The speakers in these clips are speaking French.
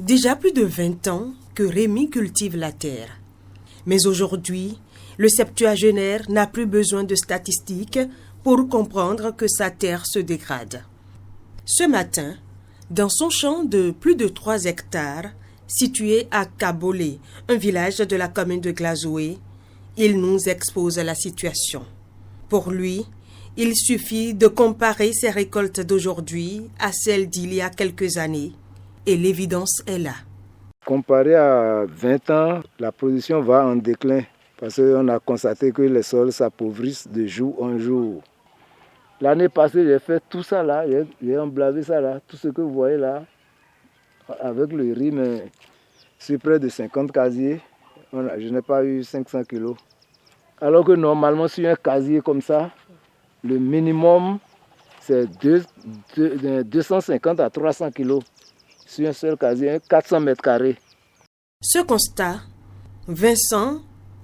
Déjà plus de 20 ans que Rémi cultive la terre. Mais aujourd'hui, le septuagénaire n'a plus besoin de statistiques pour comprendre que sa terre se dégrade. Ce matin, dans son champ de plus de 3 hectares, situé à Kabolé, un village de la commune de Glazoué, il nous expose la situation. Pour lui, il suffit de comparer ses récoltes d'aujourd'hui à celles d'il y a quelques années, et l'évidence est là. Comparé à 20 ans, la production va en déclin parce qu'on a constaté que les sols s'appauvrissent de jour en jour. L'année passée, j'ai fait tout ça là, j'ai emblavé ça là, tout ce que vous voyez là, avec le riz, mais sur près de 50 casiers, je n'ai pas eu 500 kilos. Alors que normalement, sur un casier comme ça, le minimum, c'est 250 à 300 kilos. Sur un seul casier, 400 mètres carrés. Ce constat, Vincent,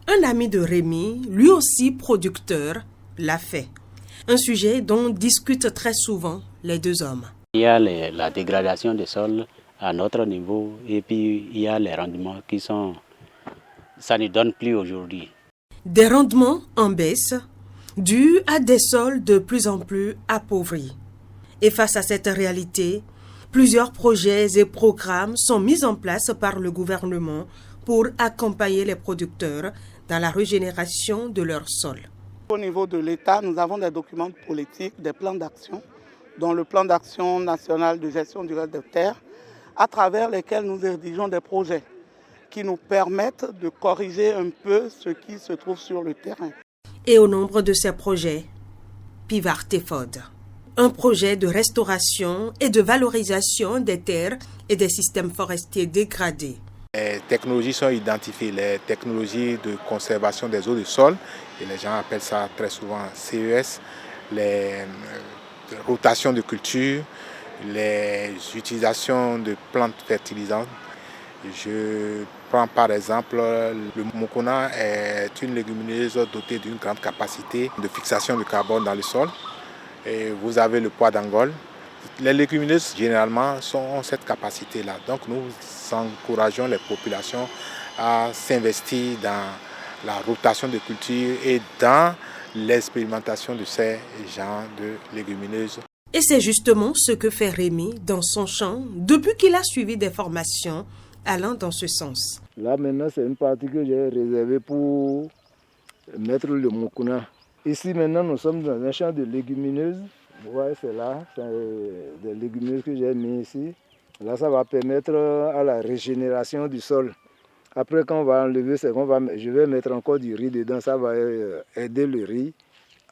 un ami de Rémi, lui aussi producteur, l'a fait. Un sujet dont discutent très souvent les deux hommes. Il y a la dégradation des sols à notre niveau et puis il y a les rendements ça ne donne plus aujourd'hui. Des rendements en baisse dus à des sols de plus en plus appauvris. Et face à cette réalité, plusieurs projets et programmes sont mis en place par le gouvernement pour accompagner les producteurs dans la régénération de leurs sols. Au niveau de l'État, nous avons des documents politiques, des plans d'action, dont le plan d'action national de gestion durable des terres, à travers lesquels nous rédigeons des projets qui nous permettent de corriger un peu ce qui se trouve sur le terrain. Et au nombre de ces projets, Pivart Tefod, un projet de restauration et de valorisation des terres et des systèmes forestiers dégradés. Les technologies sont identifiées, les technologies de conservation des eaux de sol, et les gens appellent ça très souvent CES, les rotations de culture, les utilisations de plantes fertilisantes. Je prends par exemple le mokona est une légumineuse dotée d'une grande capacité de fixation de carbone dans le sol. Et vous avez le pois d'Angole. Les légumineuses généralement ont cette capacité-là. Donc nous encourageons les populations à s'investir dans la rotation de culture et dans l'expérimentation de ces genres de légumineuses. Et c'est justement ce que fait Rémi dans son champ depuis qu'il a suivi des formations allant dans ce sens. Là maintenant, c'est une partie que j'ai réservée pour mettre le mokona. Ici maintenant, nous sommes dans un champ de légumineuses. Vous voyez, c'est là, c'est des légumineuses que j'ai mis ici. Là, ça va permettre à la régénération du sol. Après, quand on va enlever, je vais mettre encore du riz dedans. Ça va aider le riz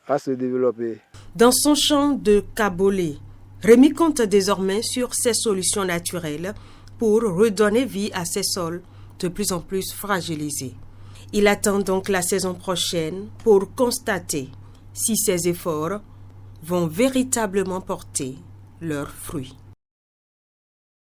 à se développer. Dans son champ de Kabolé, Rémi compte désormais sur ces solutions naturelles pour redonner vie à ces sols de plus en plus fragilisés. Il attend donc la saison prochaine pour constater si ces efforts vont véritablement porter leurs fruits.